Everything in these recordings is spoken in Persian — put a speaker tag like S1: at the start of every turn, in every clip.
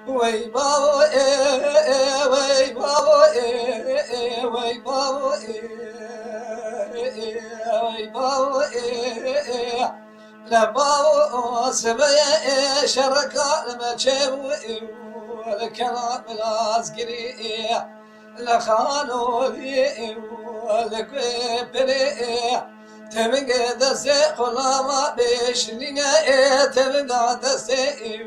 S1: وای بابا وای بابا وای بابا وای بابا لبابا سبيا شركا لما تشوي الكلام العسكري لخانو لي ولكبري تبقى دسي خلاما بيش لنا تبقى دسي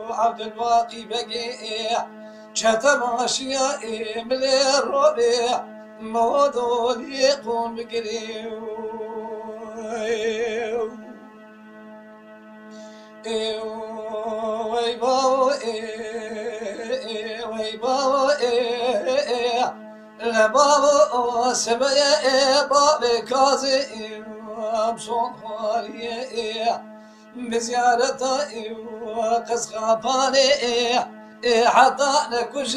S1: عبد الباقي بقي شتماشيا من الربيع موضوع يقوم بقري وي بابا وي بابا لبابا سبيا بابا كازي بصون خالي بزيارته وقسخاباني حتى نكوش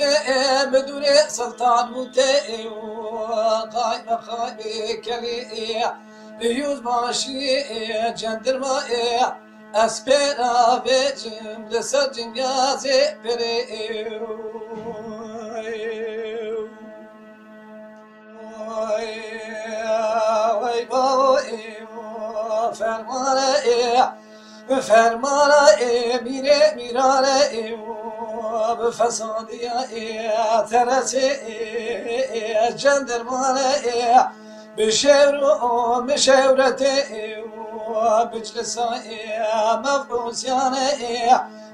S1: بدون سلطان موتي وقايمة خايبي كلي يوز ماشي جندرما اسبينا بجم لسجن يازي بري وي باوي فرمانه میره میرانه بفسادیه ترسه جندرمانه بشور و مشورته بجلسه مفروسیانه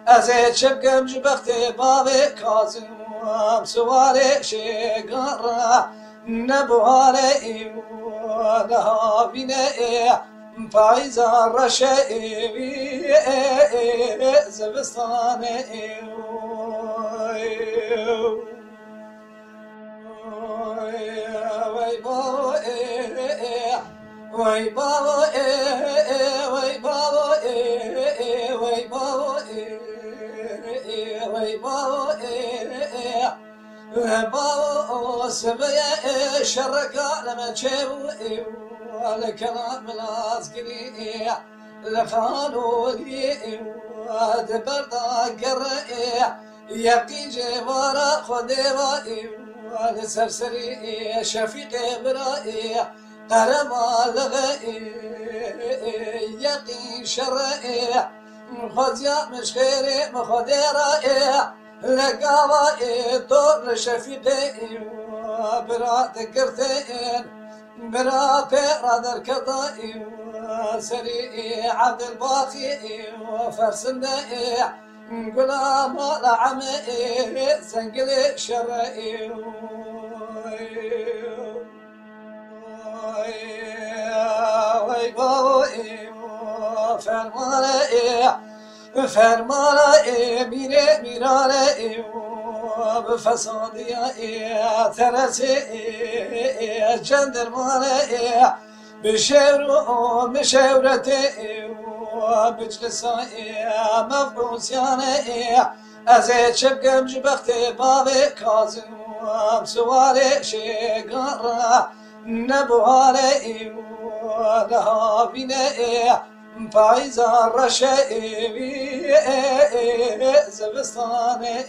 S1: از چبگم جبخت باب کازم سواره شگاره نبواره نهابینه پایزا رشایی زبستانه وای بابا وای بابا وای بابا وای بابا وای بابا بابا سبيا شركا لما تشوي الكلام العسكري لخانو لي ودبر قرئ يقي جوارا خديوا لسرسري شفيق برائي قرما لغئي يقي شرئي خذيا مش خيري مخديرائي لقاوائي دور شفيقي برات قرتين برا بيرادر كضائي سريعي عبد الباقي وفرسنائي قلام العمائي زنقلي شرائي وي بوي فرمانائي ميري ميرانائي بفسادية ترسي جندرماني بشور ومشورتي وبجلسي مفروسياني أزيد شبقم جبختي بابي كازم سواري شقارة نبواري ونهابيني پایزا رشایی زبستانه